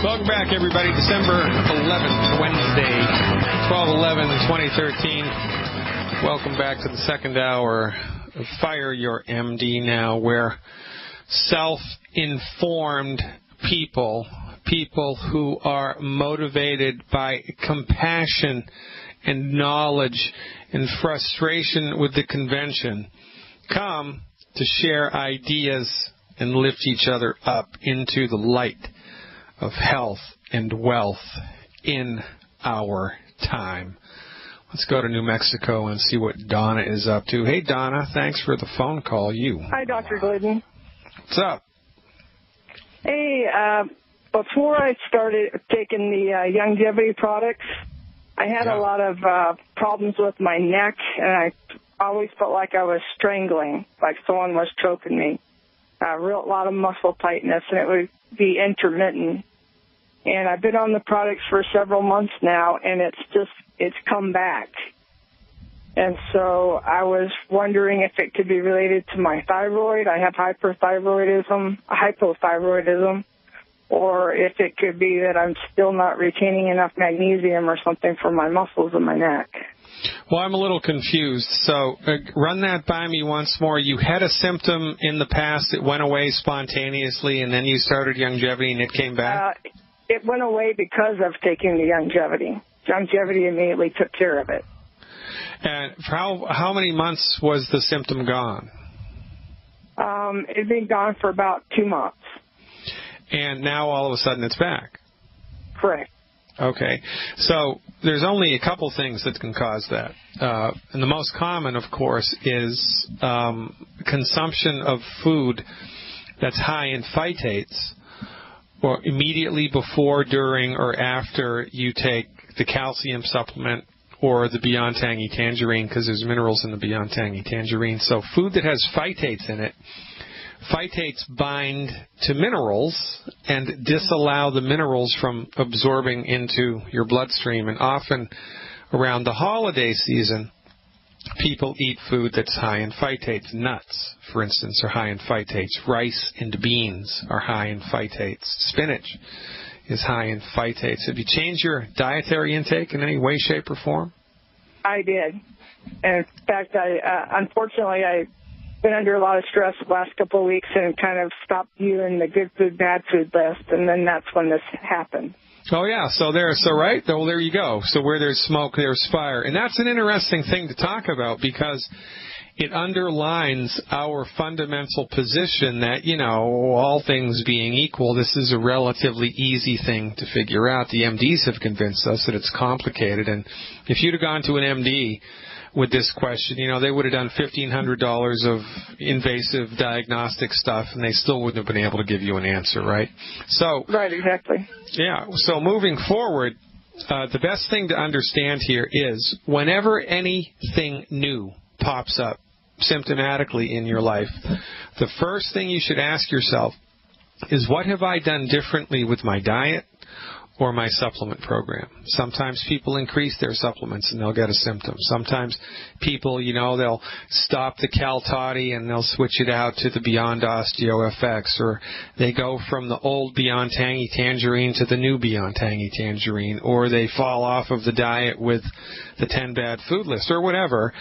Welcome back, everybody. December 11th, Wednesday, 12/11/2013. Welcome back to the second hour of Fire Your MD Now, where self-informed people who are motivated by compassion and knowledge and frustration with the convention come to share ideas and lift each other up into the light of health and wealth in our time. Let's go to New Mexico and see what Donna is up to. Hey, Donna, thanks for the phone call. Hi, Dr. Glidden. What's up? Hey, before I started taking the longevity products, I had a lot of problems with my neck, and I always felt like I was strangling, like someone was choking me. A lot of muscle tightness, and it would be intermittent. And I've been on the products for several months now, and it's come back. And so I was wondering if it could be related to my thyroid. I have hypothyroidism, or if it could be that I'm still not retaining enough magnesium or something for my muscles in my neck. Well, I'm a little confused. So run that by me once more. You had a symptom in the past. It went away spontaneously, and then you started longevity, and it came back? It went away because of taking the longevity. Longevity immediately took care of it. And for how many months was the symptom gone? It'd been gone for about 2 months. And now all of a sudden it's back? Correct. Okay. So there's only a couple things that can cause that. And the most common, of course, is consumption of food that's high in phytates, or immediately before, during, or after you take the calcium supplement or the Beyond Tangy Tangerine, because there's minerals in the Beyond Tangy Tangerine. So food that has phytates in it, phytates bind to minerals and disallow the minerals from absorbing into your bloodstream. And often around the holiday season, people eat food that's high in phytates. Nuts, for instance, are high in phytates. Rice and beans are high in phytates. Spinach is high in phytates. Have you changed your dietary intake in any way, shape, or form? I did. And in fact, unfortunately, I've been under a lot of stress the last couple of weeks and kind of stopped viewing the good food, bad food list, and then that's when this happened. Oh, yeah. So right? Well, there you go. So where there's smoke, there's fire. And that's an interesting thing to talk about because it underlines our fundamental position that, all things being equal, this is a relatively easy thing to figure out. The MDs have convinced us that it's complicated. And if you'd have gone to an MD with this question, they would have done $1,500 of invasive diagnostic stuff, and they still wouldn't have been able to give you an answer, right? So, right, exactly. Yeah. So moving forward, the best thing to understand here is whenever anything new pops up symptomatically in your life, the first thing you should ask yourself is, what have I done differently with my diet or my supplement program? Sometimes people increase their supplements and they'll get a symptom. Sometimes people, they'll stop the Cal-Toddy and they'll switch it out to the Beyond Osteo FX, or they go from the old Beyond Tangy Tangerine to the new Beyond Tangy Tangerine, or they fall off of the diet with the 10 bad food list, or whatever.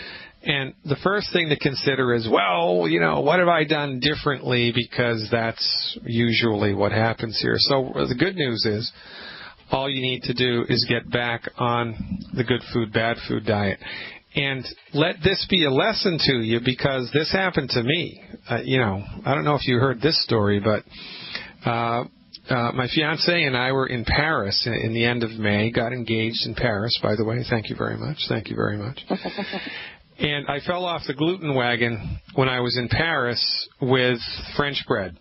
And the first thing to consider is, what have I done differently? Because that's usually what happens here. So the good news is, all you need to do is get back on the good food, bad food diet. And let this be a lesson to you, because this happened to me. I don't know if you heard this story, but my fiancé and I were in Paris in the end of May, got engaged in Paris, by the way. Thank you very much. Thank you very much. And I fell off the gluten wagon when I was in Paris with French bread,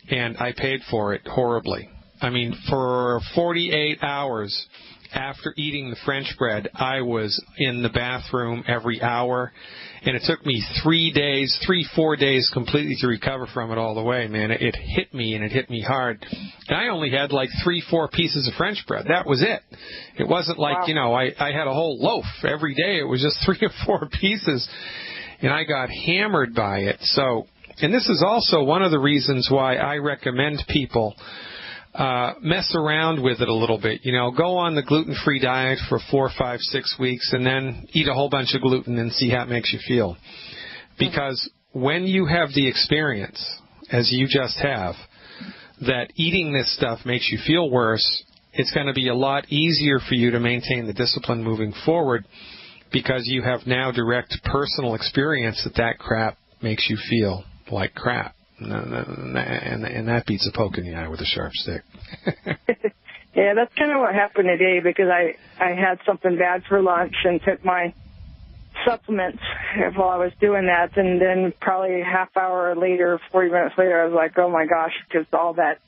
and I paid for it horribly. I mean, for 48 hours after eating the French bread, I was in the bathroom every hour, and it took me 4 days completely to recover from it all the way, man. It hit me, and it hit me hard. And I only had like 3-4 pieces of French bread. That was it. It wasn't like, I had a whole loaf every day. It was just 3 or 4 pieces, and I got hammered by it. So, and this is also one of the reasons why I recommend people mess around with it a little bit. Go on the gluten-free diet for 4, 5, 6 weeks and then eat a whole bunch of gluten and see how it makes you feel. Because when you have the experience, as you just have, that eating this stuff makes you feel worse, it's going to be a lot easier for you to maintain the discipline moving forward because you have now direct personal experience that crap makes you feel like crap. And that beats a poke in the eye with a sharp stick. Yeah, that's kind of what happened today because I had something bad for lunch and took my supplements while I was doing that. And then probably a half hour later, 40 minutes later, I was like, oh, my gosh, because all that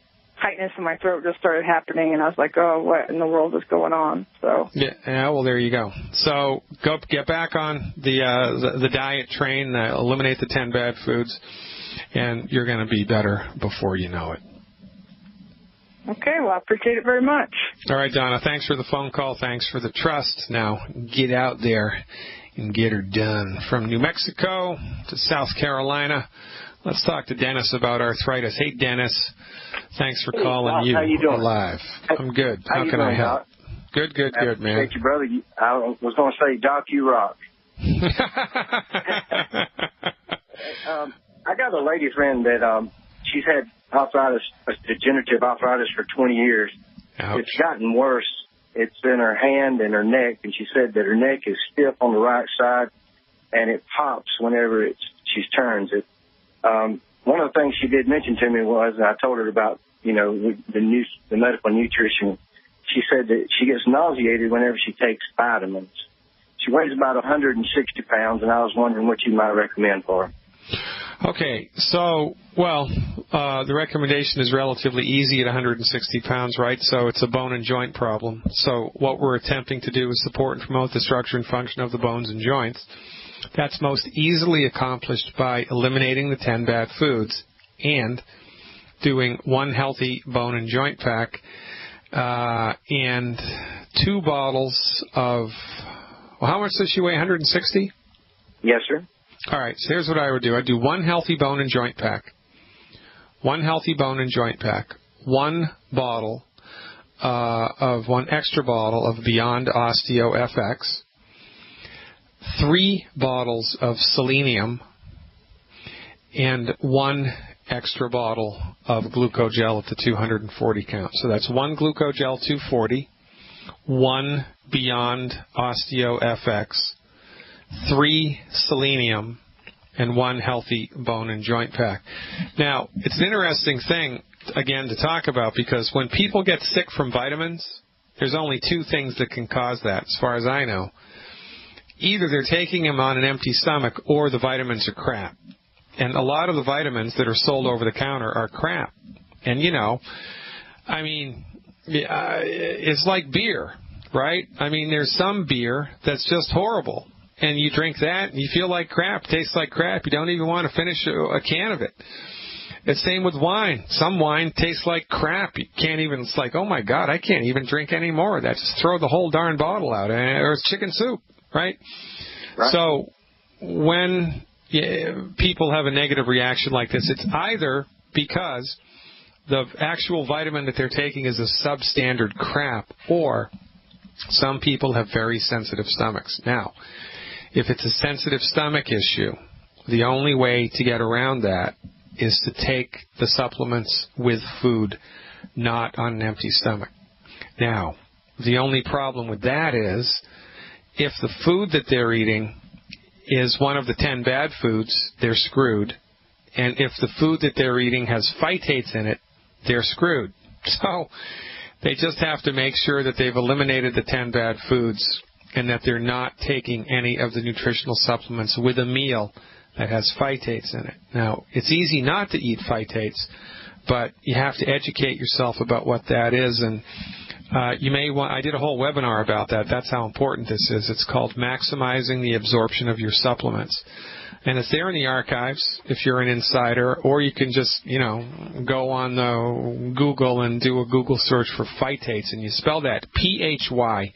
tightness in my throat just started happening. And I was like, oh, what in the world is going on? So yeah, well, there you go. So get back on the diet train, eliminate the 10 bad foods, and you're going to be better before you know it. Okay, well, I appreciate it very much. All right, Donna, thanks for the phone call. Thanks for the trust. Now, get out there and get her done. From New Mexico to South Carolina, let's talk to Dennis about arthritis. Hey, Dennis, thanks for calling. Doc, how you doing? Live. I'm good. How can I help? Doc? Good, man. Thank you, brother. I was going to say, Doc, you rock. I got a lady friend that she's had arthritis, degenerative arthritis, for 20 years. Ouch. It's gotten worse. It's in her hand and her neck, and she said that her neck is stiff on the right side, and it pops whenever she turns it. One of the things she did mention to me was, I told her about, the medical nutrition. She said that she gets nauseated whenever she takes vitamins. She weighs about 160 pounds, and I was wondering what you might recommend for her. Okay, so, the recommendation is relatively easy at 160 pounds, right? So it's a bone and joint problem. So what we're attempting to do is support and promote the structure and function of the bones and joints. That's most easily accomplished by eliminating the 10 bad foods and doing one healthy bone and joint pack and 2 bottles of, how much does she weigh, 160? Yes, sir. All right, so here's what I would do. I'd do 1 healthy bone and joint pack. 1 healthy bone and joint pack. 1 bottle of 1 extra bottle of Beyond Osteo FX. 3 bottles of selenium. And 1 extra bottle of glucogel at the 240 count. So that's 1 glucogel 240, 1 Beyond Osteo FX, 3 selenium, and 1 healthy bone and joint pack. Now, it's an interesting thing, again, to talk about, because when people get sick from vitamins, there's only 2 things that can cause that, as far as I know. Either they're taking them on an empty stomach, or the vitamins are crap. And a lot of the vitamins that are sold over the counter are crap. And, it's like beer, right? I mean, there's some beer that's just horrible. And you drink that, and you feel like crap, tastes like crap. You don't even want to finish a can of it. It's same with wine. Some wine tastes like crap. You can't even, it's like, oh my God, I can't even drink any more of that. Just throw the whole darn bottle out. Or it's chicken soup, right? So when people have a negative reaction like this, it's either because the actual vitamin that they're taking is a substandard crap, or some people have very sensitive stomachs. Now, if it's a sensitive stomach issue, the only way to get around that is to take the supplements with food, not on an empty stomach. Now, the only problem with that is if the food that they're eating is one of the 10 bad foods, they're screwed. And if the food that they're eating has phytates in it, they're screwed. So they just have to make sure that they've eliminated the 10 bad foods and that they're not taking any of the nutritional supplements with a meal that has phytates in it. Now, it's easy not to eat phytates, but you have to educate yourself about what that is. And you may want, I did a whole webinar about that. That's how important this is. It's called Maximizing the Absorption of Your Supplements. And it's there in the archives if you're an insider, or you can just, go on the Google and do a Google search for phytates, and you spell that P-H-Y,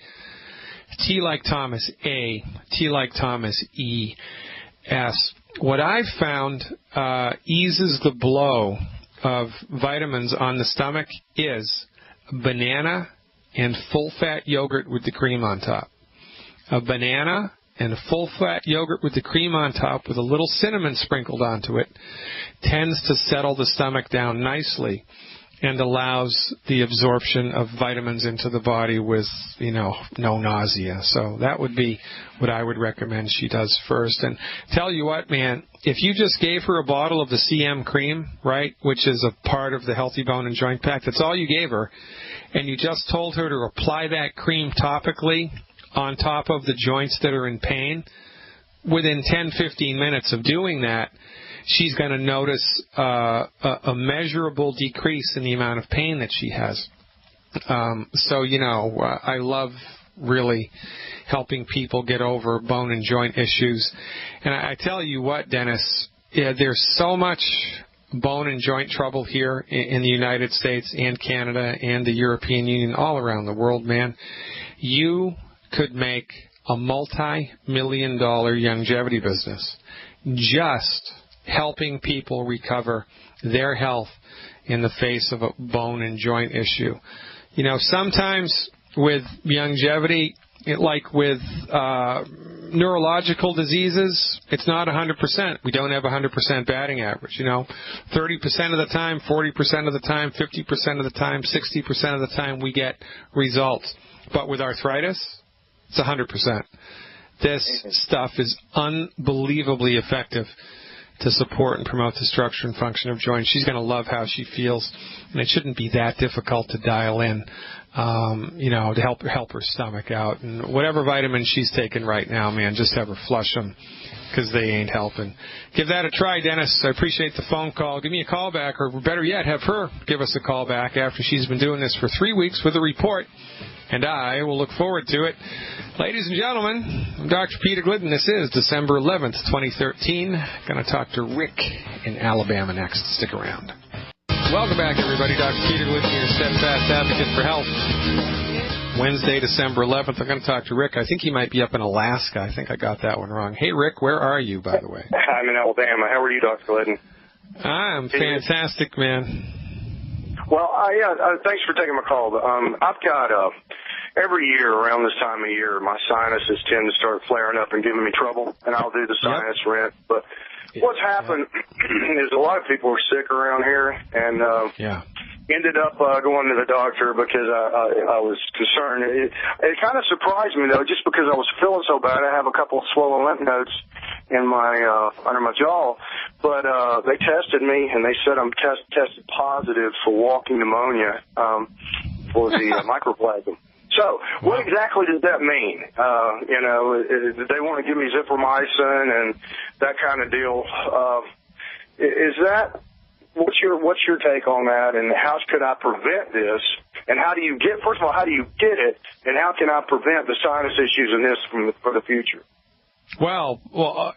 T like Thomas, A, T like Thomas, E, S. What I've found eases the blow of vitamins on the stomach is banana and full-fat yogurt with the cream on top. A banana and a full-fat yogurt with the cream on top with a little cinnamon sprinkled onto it tends to settle the stomach down nicely and allows the absorption of vitamins into the body with, no nausea. So that would be what I would recommend she does first. And tell you what, man, if you just gave her a bottle of the CM cream, right, which is a part of the Healthy Bone and Joint Pack, that's all you gave her, and you just told her to apply that cream topically on top of the joints that are in pain, within 10-15 minutes of doing that, she's going to notice a measurable decrease in the amount of pain that she has. I love really helping people get over bone and joint issues. And I tell you what, Dennis, there's so much bone and joint trouble here in the United States and Canada and the European Union, all around the world, man. You could make a multi-million-dollar longevity business just helping people recover their health in the face of a bone and joint issue. Sometimes with longevity, like with neurological diseases, it's not 100%. We don't have 100% batting average. 30% of the time, 40% of the time, 50% of the time, 60% of the time we get results. But with arthritis, it's 100%. This stuff is unbelievably effective to support and promote the structure and function of joints. She's going to love how she feels, and it shouldn't be that difficult to dial in, to help her stomach out. And whatever vitamins she's taking right now, man, just have her flush them because they ain't helping. Give that a try, Dennis. I appreciate the phone call. Give me a call back, or better yet, have her give us a call back after she's been doing this for 3 weeks with a report, and I will look forward to it. Ladies and gentlemen, I'm Dr. Peter Glidden. This is December 11th, 2013. Going to talk to Rick in Alabama next. Stick around. Welcome back, everybody. Dr. Peter Glidden, your steadfast advocate for health. Wednesday, December 11th, I'm going to talk to Rick. I think he might be up in Alaska. I think I got that one wrong. Hey, Rick, where are you, by the way? I'm in Alabama. How are you, Dr. Glidden? I'm fantastic, man. Well, thanks for taking my call. I've got every year around this time of year, my sinuses tend to start flaring up and giving me trouble, and I'll do the sinus rinse. But what's happened is a lot of people are sick around here, and ended up going to the doctor because I was concerned. It kind of surprised me, though, just because I was feeling so bad. I have a couple of swollen lymph nodes in my under my jaw, but they tested me, and they said I'm tested positive for walking pneumonia for the microplasma. So what exactly does that mean? They want to give me zithromycin and that kind of deal. Is that what's your take on that? And how could I prevent this? And how do you get it? And how can I prevent the sinus issues in this for the future? Well,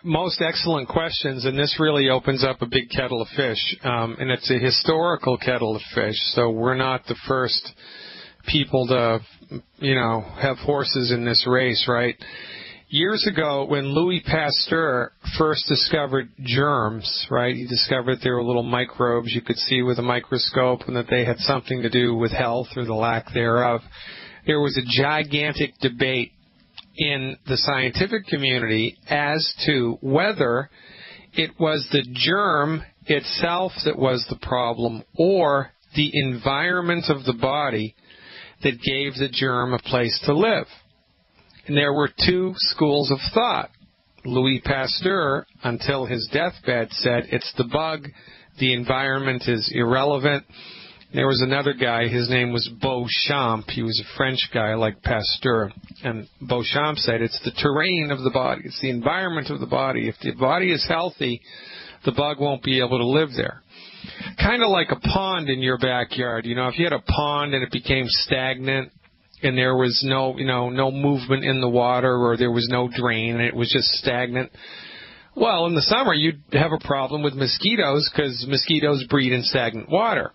most excellent questions, and this really opens up a big kettle of fish, and it's a historical kettle of fish. So we're not the first people to, have horses in this race, right? Years ago, when Louis Pasteur first discovered germs, right, he discovered there were little microbes you could see with a microscope and that they had something to do with health or the lack thereof. There was a gigantic debate in the scientific community as to whether it was the germ itself that was the problem or the environment of the body that gave the germ a place to live. And there were two schools of thought. Louis Pasteur, until his deathbed, said it's the bug, the environment is irrelevant. There was another guy, his name was Beauchamp. He was a French guy like Pasteur. And Beauchamp said it's the terrain of the body, it's the environment of the body. If the body is healthy, the bug won't be able to live there. Kind of like a pond in your backyard. If you had a pond and it became stagnant and there was no movement in the water, or there was no drain and it was just stagnant, well, in the summer you'd have a problem with mosquitoes because mosquitoes breed in stagnant water.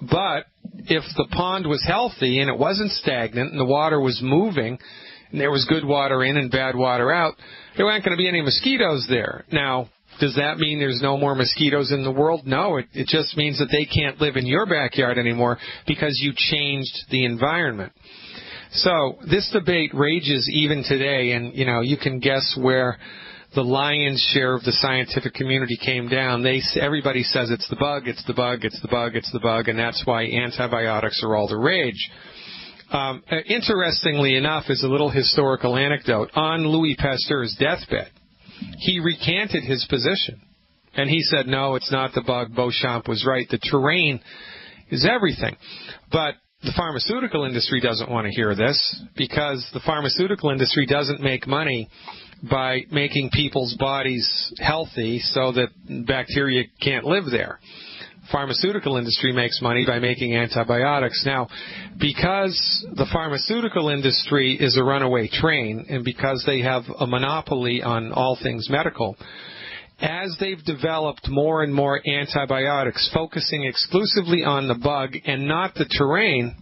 But if the pond was healthy and it wasn't stagnant and the water was moving and there was good water in and bad water out, there weren't going to be any mosquitoes there. Now, Does that mean there's no more mosquitoes in the world? No, it just means that they can't live in your backyard anymore because you changed the environment. So this debate rages even today, and, you can guess where the lion's share of the scientific community came down. Everybody says it's the bug, it's the bug, it's the bug, it's the bug, and that's why antibiotics are all the rage. Interestingly enough, is a little historical anecdote. On Louis Pasteur's deathbed, he recanted his position, and he said, no, it's not the bug. Beauchamp was right. The terrain is everything. But the pharmaceutical industry doesn't want to hear this, because the pharmaceutical industry doesn't make money by making people's bodies healthy so that bacteria can't live there. Pharmaceutical industry makes money by making antibiotics. Now, because the pharmaceutical industry is a runaway train, and because they have a monopoly on all things medical, as they've developed more and more antibiotics focusing exclusively on the bug and not the terrain,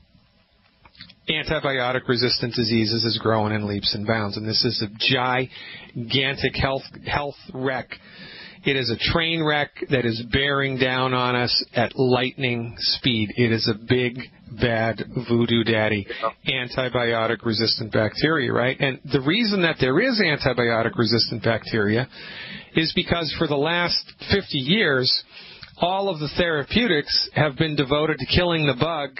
antibiotic-resistant diseases is growing in leaps and bounds. And this is a gigantic health wreck. It is a train wreck that is bearing down on us at lightning speed. It is a big, bad voodoo daddy, antibiotic-resistant bacteria, right? And the reason that there is antibiotic-resistant bacteria is because for the last 50 years, all of the therapeutics have been devoted to killing the bug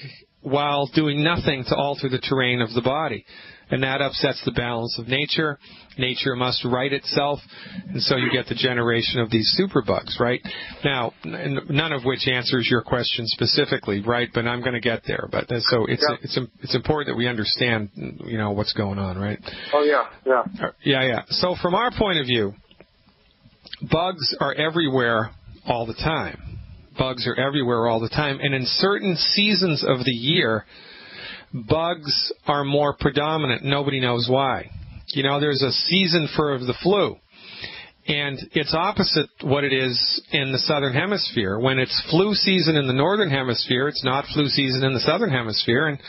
while doing nothing to alter the terrain of the body. And that upsets the balance of nature. Nature must right itself, and so you get the generation of these superbugs, right? Now, none of which answers your question specifically, right? But I'm going to get there. But so it's important that we understand, what's going on, right? Oh yeah. Yeah. So from our point of view, bugs are everywhere all the time. Bugs are everywhere all the time, and in certain seasons of the year, bugs are more predominant. Nobody knows why. There's a season for the flu, and it's opposite what it is in the southern hemisphere. When it's flu season in the northern hemisphere, it's not flu season in the southern hemisphere, and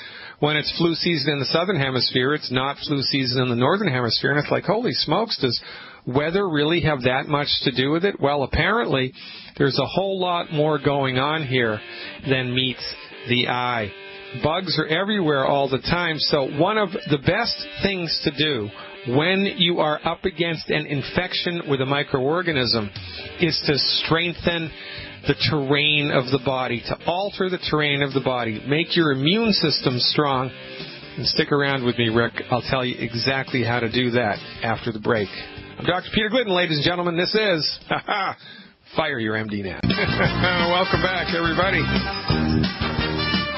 when it's flu season in the southern hemisphere, it's not flu season in the northern hemisphere. And it's like, holy smokes, does weather really have that much to do with it? Well, apparently there's a whole lot more going on here than meets the eye. Bugs are everywhere all the time, so one of the best things to do when you are up against an infection with a microorganism is to strengthen the terrain of the body, to alter the terrain of the body, make your immune system strong. And stick around with me, Rick. I'll tell you exactly how to do that after the break. I'm Dr. Peter Glidden, ladies and gentlemen. This is Fire Your MD Now. Welcome back, everybody.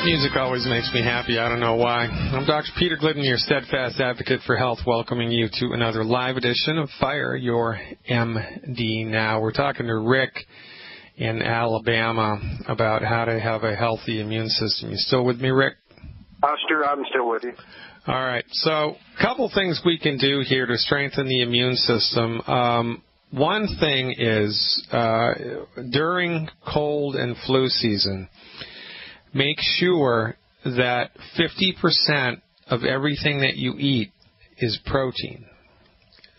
Music always makes me happy. I don't know why. I'm Dr. Peter Glidden, your steadfast advocate for health, welcoming you to another live edition of Fire Your MD Now. We're talking to Rick in Alabama about how to have a healthy immune system. You still with me, Rick? I'm still with you. All right. So a couple things we can do here to strengthen the immune system. One thing is during cold and flu season, make sure that 50% of everything that you eat is protein,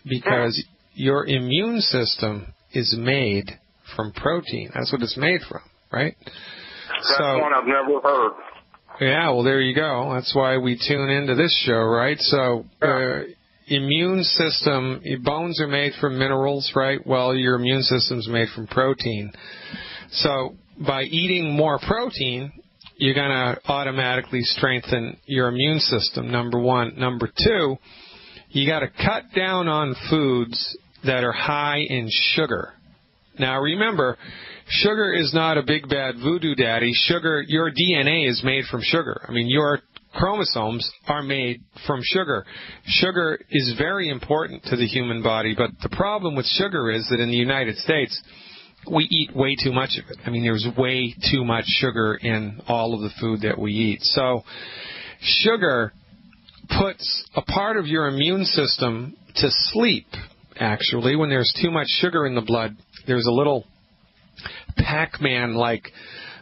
because your immune system is made from protein. That's what it's made from, right? That's one I've never heard. Yeah, well, there you go. That's why we tune into this show, right? So immune system, your bones are made from minerals, right? Well, your immune system's made from protein. So by eating more protein, you're going to automatically strengthen your immune system, number one. Number two, you got to cut down on foods that are high in sugar. Now, remember, sugar is not a big bad voodoo daddy. Sugar, your DNA is made from sugar. I mean, your chromosomes are made from sugar. Sugar is very important to the human body, but the problem with sugar is that in the United States, we eat way too much of it. I mean, there's way too much sugar in all of the food that we eat. So sugar puts a part of your immune system to sleep, actually. When there's too much sugar in the blood, there's a little Pac-Man-like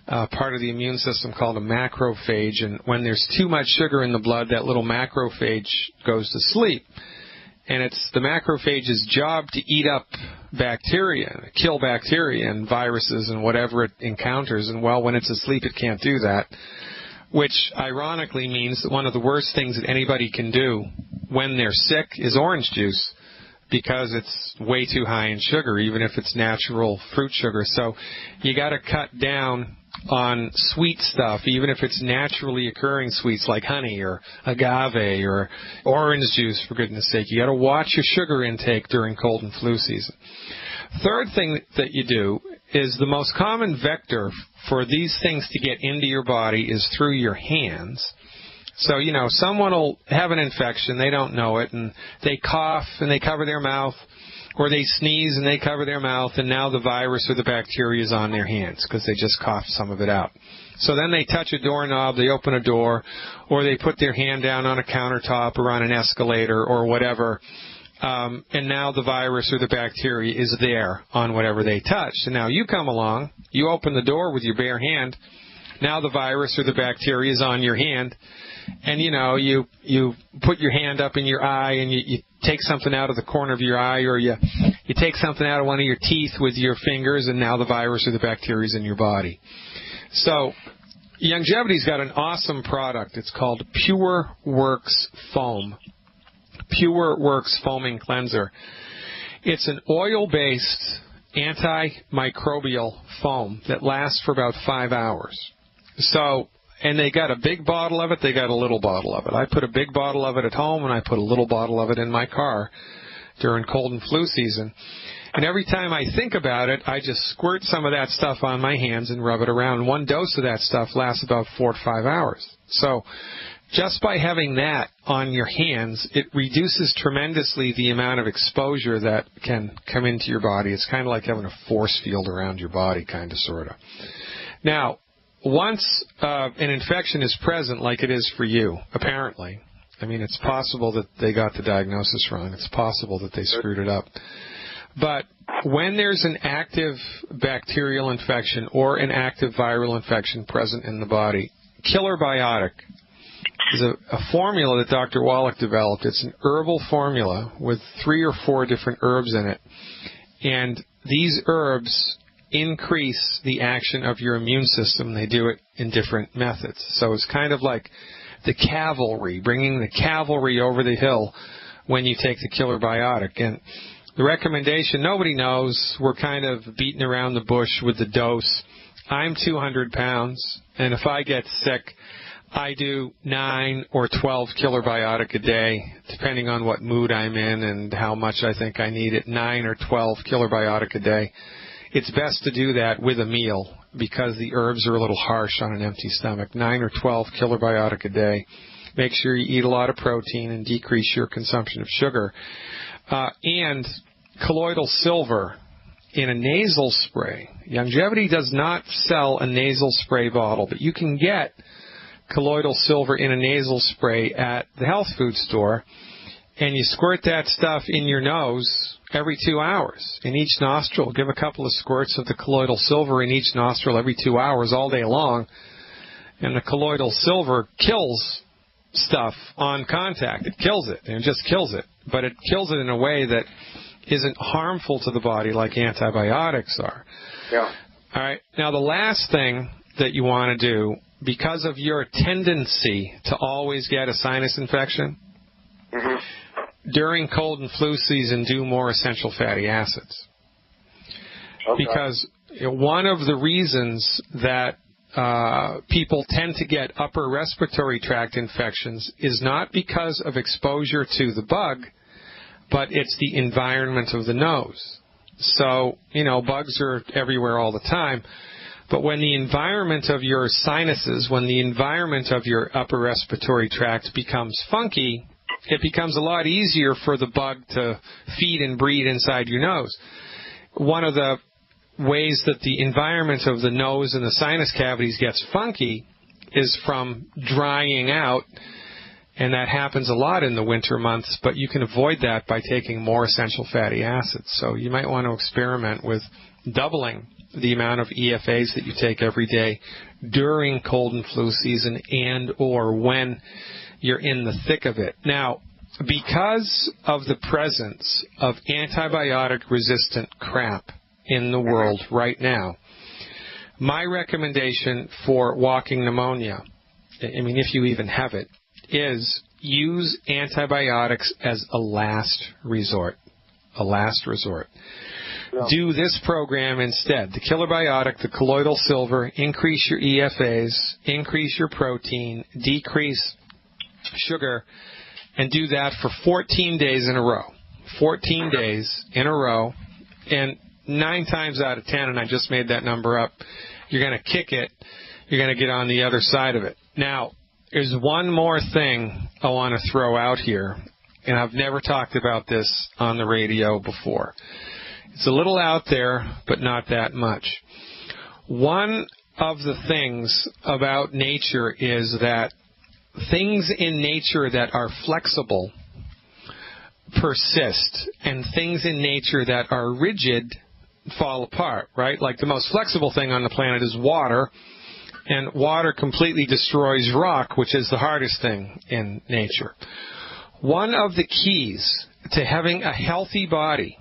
part of the immune system called a macrophage. And when there's too much sugar in the blood, that little macrophage goes to sleep. and it's the macrophage's job to eat up bacteria, kill bacteria and viruses and whatever it encounters. And, well, when it's asleep, it can't do that, which ironically means that one of the worst things that anybody can do when they're sick is orange juice, because it's way too high in sugar, even if it's natural fruit sugar. So you got to cut down on sweet stuff, even if it's naturally occurring sweets like honey or agave or orange juice, for goodness sake. You got to watch your sugar intake during cold and flu season. Third thing that you do is the most common vector for these things to get into your body is through your hands. So, you know, someone will have an infection, they don't know it, and they cough and they cover their mouth, or they sneeze and they cover their mouth, and now the virus or the bacteria is on their hands because they just coughed some of it out. So then they touch a doorknob, they open a door, or they put their hand down on a countertop or on an escalator or whatever, and now the virus or the bacteria is there on whatever they touch. And now you come along, you open the door with your bare hand, now the virus or the bacteria is on your hand, and, you know, you put your hand up in your eye and you take something out of the corner of your eye, or you take something out of one of your teeth with your fingers, and now the virus or the bacteria is in your body. So Youngevity's got an awesome product. It's called Pure Works Foam. Pure Works Foaming Cleanser. It's an oil-based antimicrobial foam that lasts for about 5 hours. So, and they got a big bottle of it, they got a little bottle of it. I put a big bottle of it at home, and I put a little bottle of it in my car during cold and flu season. And every time I think about it, I just squirt some of that stuff on my hands and rub it around. One dose of that stuff lasts about 4 to 5 hours. So just by having that on your hands, it reduces tremendously the amount of exposure that can come into your body. It's kind of like having a force field around your body, kind of, sort of. Now, once an infection is present, like it is for you, apparently, I mean, it's possible that they got the diagnosis wrong. It's possible that they screwed it up. But when there's an active bacterial infection or an active viral infection present in the body, Killer Biotic is a formula that Dr. Wallach developed. It's an herbal formula with 3 or 4 different herbs in it. And these herbs increase the action of your immune system. They do it in different methods. So it's kind of like the cavalry, bringing the cavalry over the hill when you take the Killer Biotic. And the recommendation, nobody knows. We're kind of beating around the bush with the dose. I'm 200 pounds, and if I get sick, I do 9 or 12 Killer Biotic a day, depending on what mood I'm in and how much I think I need it, 9 or 12 Killer Biotic a day. It's best to do that with a meal because the herbs are a little harsh on an empty stomach. 9 or 12 Killer Biotic a day. Make sure you eat a lot of protein and decrease your consumption of sugar. And colloidal silver in a nasal spray. Youngevity does not sell a nasal spray bottle, but you can get colloidal silver in a nasal spray at the health food store, and you squirt that stuff in your nose every 2 hours. In each nostril, give a couple of squirts of the colloidal silver in each nostril every 2 hours all day long, and the colloidal silver kills stuff on contact. It kills it, and it just kills it. But it kills it in a way that isn't harmful to the body like antibiotics are. Yeah. All right. Now, the last thing that you want to do, because of your tendency to always get a sinus infection, during cold and flu season, do more essential fatty acids. Okay. Because one of the reasons that people tend to get upper respiratory tract infections is not because of exposure to the bug, but it's the environment of the nose. So, you know, bugs are everywhere all the time, but when the environment of your sinuses, when the environment of your upper respiratory tract becomes funky, it becomes a lot easier for the bug to feed and breed inside your nose. One of the ways that the environment of the nose and the sinus cavities gets funky is from drying out, and that happens a lot in the winter months, but you can avoid that by taking more essential fatty acids. So you might want to experiment with doubling the amount of EFAs that you take every day during cold and flu season and or when you're in the thick of it. Now, because of the presence of antibiotic-resistant crap in the world right now, my recommendation for walking pneumonia, I mean, if you even have it, is use antibiotics as a last resort. A last resort. Yeah. Do this program instead. The killer biotic, the colloidal silver, increase your EFAs, increase your protein, decrease sugar, and do that for 14 days in a row. 14 days in a row, and 9 times out of 10, and I just made that number up, you're going to kick it, you're going to get on the other side of it. Now, there's one more thing I want to throw out here, and I've never talked about this on the radio before. It's a little out there, but not that much. One of the things about nature is that things in nature that are flexible persist, and things in nature that are rigid fall apart, right? Like the most flexible thing on the planet is water, and water completely destroys rock, which is the hardest thing in nature. One of the keys to having a healthy body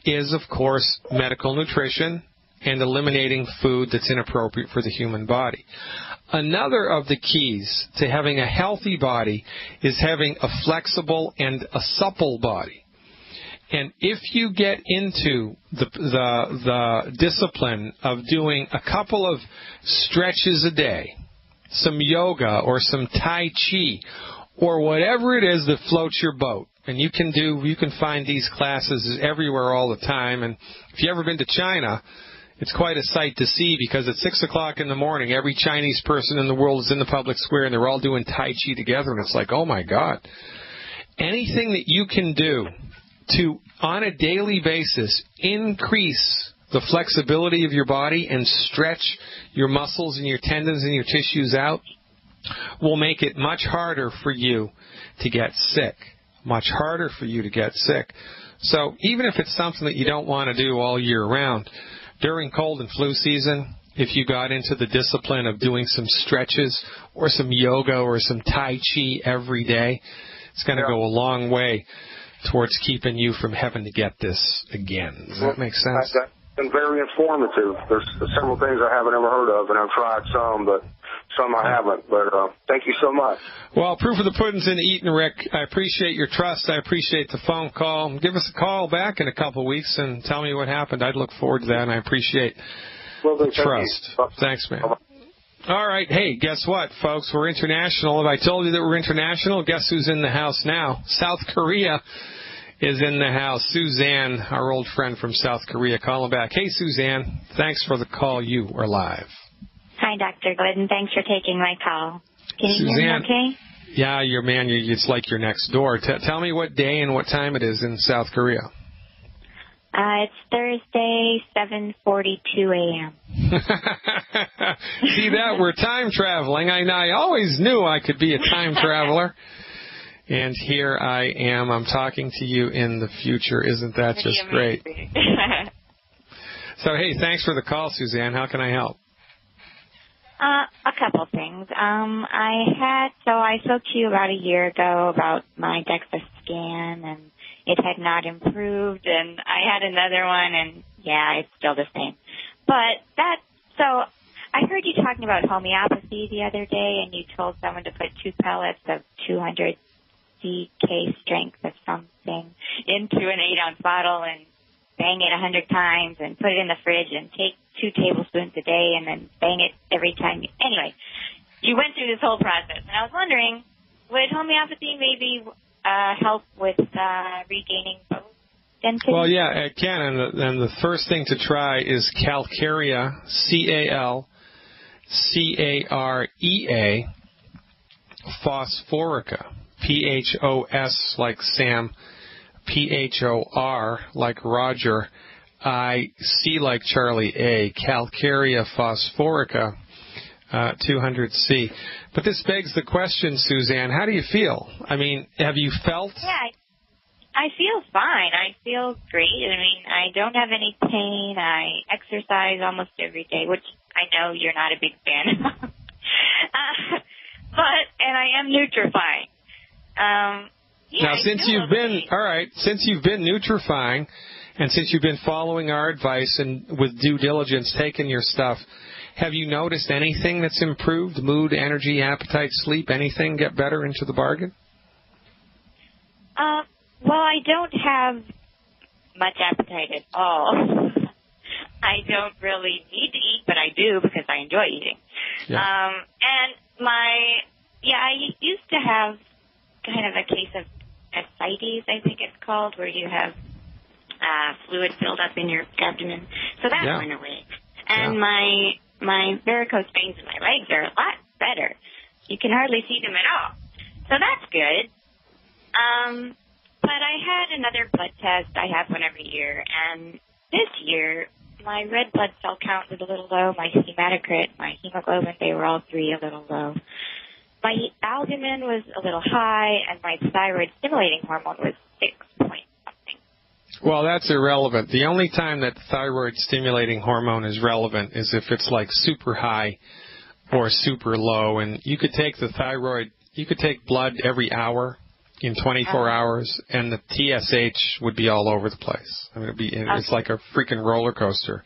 is, of course, medical nutrition and eliminating food that's inappropriate for the human body. Another of the keys to having a healthy body is having a flexible and a supple body. And if you get into the discipline of doing a couple of stretches a day, some yoga or some Tai Chi, or whatever it is that floats your boat, and you can find these classes everywhere all the time. And if you've ever been to China, it's quite a sight to see, because at 6 o'clock in the morning, every Chinese person in the world is in the public square, and they're all doing Tai Chi together, and it's like, oh my God. Anything that you can do to, on a daily basis, increase the flexibility of your body and stretch your muscles and your tendons and your tissues out will make it much harder for you to get sick. Much harder for you to get sick. So even if it's something that you don't want to do all year round, during cold and flu season, if you got into the discipline of doing some stretches or some yoga or some Tai Chi every day, it's going to go a long way towards keeping you from having to get this again. Does that make sense? That's been very informative. There's several things I haven't ever heard of, and I've tried some, but some I haven't. But thank you so much. Well, proof of the pudding's in eating, Rick. I appreciate your trust. I appreciate the phone call. Give us a call back in a couple of weeks and tell me what happened. I'd look forward to that, and I appreciate the trust. Thanks, man. All right. Hey, guess what, folks? We're international. Have I told you that we're international? Guess who's in the house now? South Korea is in the house. Suzanne, our old friend from South Korea, calling back. Hey, Suzanne. Thanks for the call. You are live. Hi, Dr. Glidden. Thanks for taking my call. Can you hear me okay? Yeah, it's like you're next door. Tell me what day and what time it is in South Korea. It's Thursday, 7:42 a.m. See that? We're time traveling. I always knew I could be a time traveler. And here I am. I'm talking to you in the future. Isn't that just great? So, hey, thanks for the call, Suzanne. How can I help? A couple things. I spoke to you about a year ago about my DEXA scan, and it had not improved, and I had another one, and yeah, it's still the same. So I heard you talking about homeopathy the other day, and you told someone to put 2 pellets of 200 CK strength of something into an 8-ounce bottle and bang it 100 times and put it in the fridge and take 2 tablespoons a day and then bang it every time. Anyway, you went through this whole process, and I was wondering, would homeopathy maybe help with regaining both density? Well, yeah, it can, and the first thing to try is Calcarea, CALCAREA, phosphorica, PHOS like Sam, PHOR like Roger, IC like Charlie A, Calcarea phosphorica, 200C. But this begs the question, Suzanne, how do you feel? I mean, have you felt? Yeah, I feel fine. I feel great. I mean, I don't have any pain. I exercise almost every day, which I know you're not a big fan of. And I am nutrifying. Yeah, now, since you've been nutrifying, and since you've been following our advice and with due diligence taking your stuff, have you noticed anything that's improved? Mood, energy, appetite, sleep, anything get better into the bargain? Well, I don't have much appetite at all. I don't really need to eat, but I do because I enjoy eating. Yeah. And I used to have kind of a case of ascites, I think it's called, where you have fluid filled up in your abdomen. So that went away. And my varicose veins in my legs are a lot better. You can hardly see them at all. So that's good. But I had another blood test. I have one every year. And this year, my red blood cell count was a little low. My hematocrit, my hemoglobin, they were all three a little low. My albumin was a little high, and my thyroid stimulating hormone was 6 point something. Well, that's irrelevant. The only time that thyroid stimulating hormone is relevant is if it's like super high or super low. And you could take the thyroid, you could take blood every hour in 24 hours, and the TSH would be all over the place. I mean, it's like a freaking roller coaster.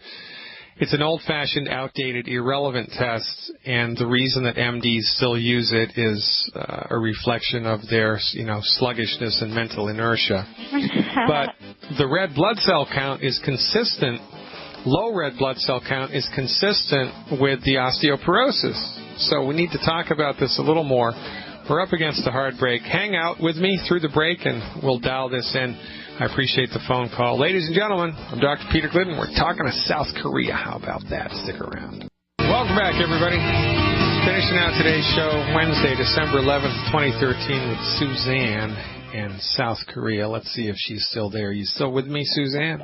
It's an old-fashioned, outdated, irrelevant test, and the reason that MDs still use it is a reflection of their, sluggishness and mental inertia. But the red blood cell count is consistent. Low red blood cell count is consistent with the osteoporosis. So we need to talk about this a little more. We're up against a hard break. Hang out with me through the break, and we'll dial this in. I appreciate the phone call. Ladies and gentlemen, I'm Dr. Peter Glidden. We're talking to South Korea. How about that? Stick around. Welcome back, everybody. Finishing out today's show, Wednesday, December 11th, 2013, with Suzanne in South Korea. Let's see if she's still there. You still with me, Suzanne?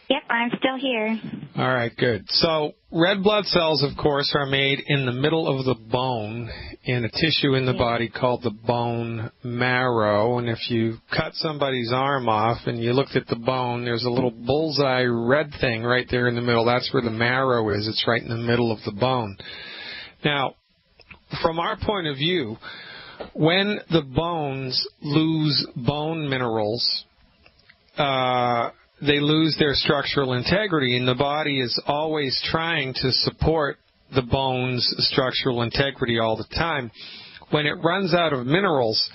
Yep, I'm still here. All right, good. So red blood cells, of course, are made in the middle of the bone in a tissue in the body called the bone marrow. And if you cut somebody's arm off and you looked at the bone, there's a little bullseye red thing right there in the middle. That's where the marrow is. It's right in the middle of the bone. Now, from our point of view, when the bones lose bone minerals, they lose their structural integrity, and the body is always trying to support the bone's structural integrity all the time. When it runs out of minerals,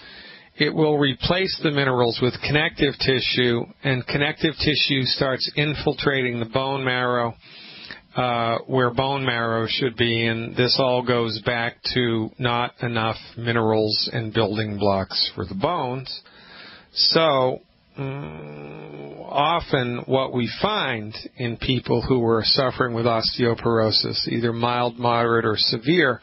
it will replace the minerals with connective tissue, and connective tissue starts infiltrating the bone marrow where bone marrow should be, and this all goes back to not enough minerals and building blocks for the bones. So often what we find in people who are suffering with osteoporosis, either mild, moderate, or severe,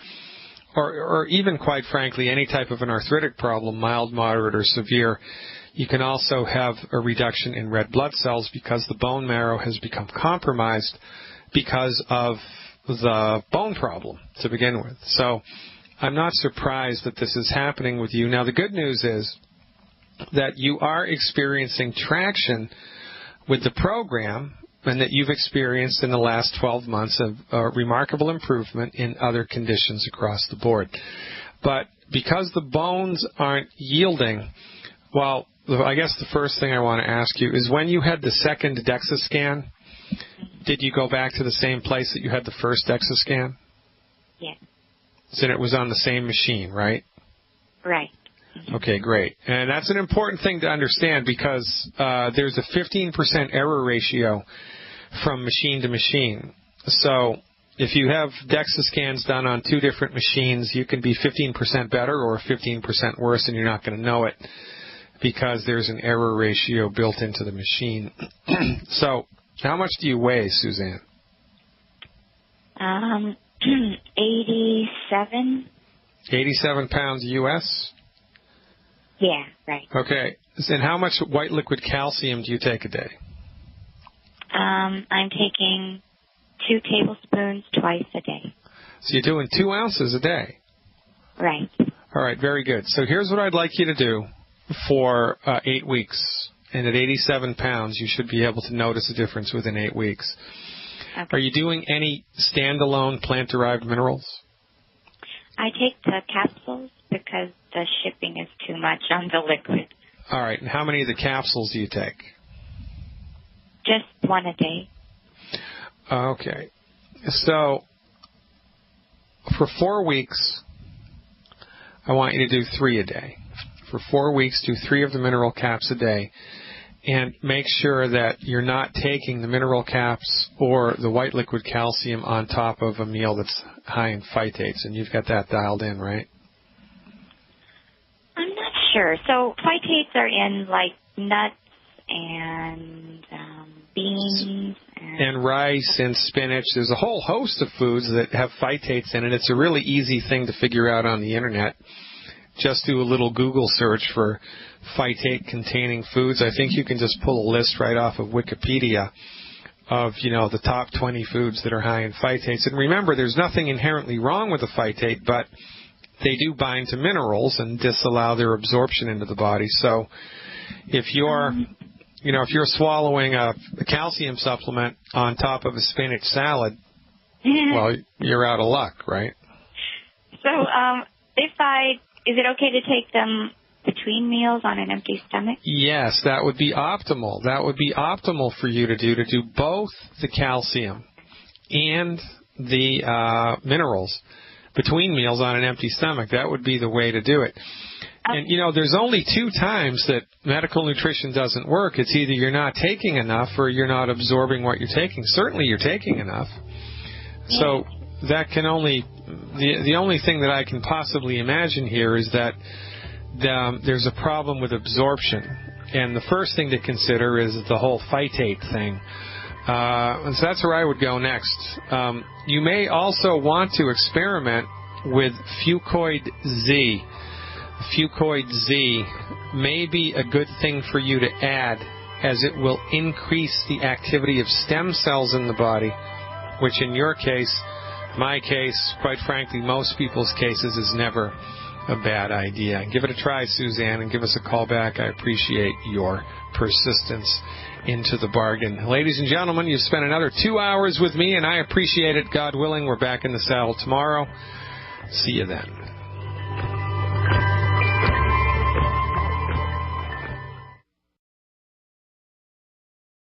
or even, quite frankly, any type of an arthritic problem, mild, moderate, or severe, you can also have a reduction in red blood cells because the bone marrow has become compromised because of the bone problem to begin with. So I'm not surprised that this is happening with you. Now, the good news is that you are experiencing traction with the program, and that you've experienced in the last 12 months a remarkable improvement in other conditions across the board. But because the bones aren't yielding, well, I guess the first thing I want to ask you is, when you had the second DEXA scan, did you go back to the same place that you had the first DEXA scan? Yes. So it was on the same machine, right? Right. Okay, great. And that's an important thing to understand, because there's a 15% error ratio from machine to machine. So if you have DEXA scans done on two different machines, you can be 15% better or 15% worse, and you're not going to know it because there's an error ratio built into the machine. So how much do you weigh, Suzanne? 87. 87 pounds U.S.? Yeah, right. Okay. And how much white liquid calcium do you take a day? I'm taking 2 tablespoons twice a day. So you're doing 2 ounces a day? Right. All right, very good. So here's what I'd like you to do for 8 weeks. And at 87 pounds, you should be able to notice a difference within 8 weeks. Okay. Are you doing any standalone plant-derived minerals? I take the capsules because the shipping is too much on the liquid. All right. And how many of the capsules do you take? Just one a day. Okay. So for 4 weeks, I want you to do 3 a day. For 4 weeks, do 3 of the mineral caps a day. And make sure that you're not taking the mineral caps or the white liquid calcium on top of a meal that's high in phytates. And you've got that dialed in, right? I'm not sure. So phytates are in, like, nuts and beans. And rice and spinach. There's a whole host of foods that have phytates in it. It's a really easy thing to figure out on the Internet. Just do a little Google search for phytate-containing foods. I think you can just pull a list right off of Wikipedia of, the top 20 foods that are high in phytates. And remember, there's nothing inherently wrong with a phytate, but they do bind to minerals and disallow their absorption into the body. So if you're swallowing a calcium supplement on top of a spinach salad, well, you're out of luck, right? So is it okay to take them between meals on an empty stomach? Yes, that would be optimal. That would be optimal for you to do both the calcium and the minerals between meals on an empty stomach. That would be the way to do it. And, there's only 2 times that medical nutrition doesn't work. It's either you're not taking enough or you're not absorbing what you're taking. Certainly you're taking enough. So that can only... The only thing that I can possibly imagine here is that there's a problem with absorption. And the first thing to consider is the whole phytate thing. And so that's where I would go next. You may also want to experiment with Fucoid Z. Fucoid Z may be a good thing for you to add, as it will increase the activity of stem cells in the body, which in your case, my case, quite frankly, most people's cases, is never a bad idea. Give it a try, Suzanne, and give us a call back. I appreciate your persistence into the bargain. Ladies and gentlemen, you've spent another 2 hours with me, and I appreciate it. God willing, we're back in the saddle tomorrow. See you then.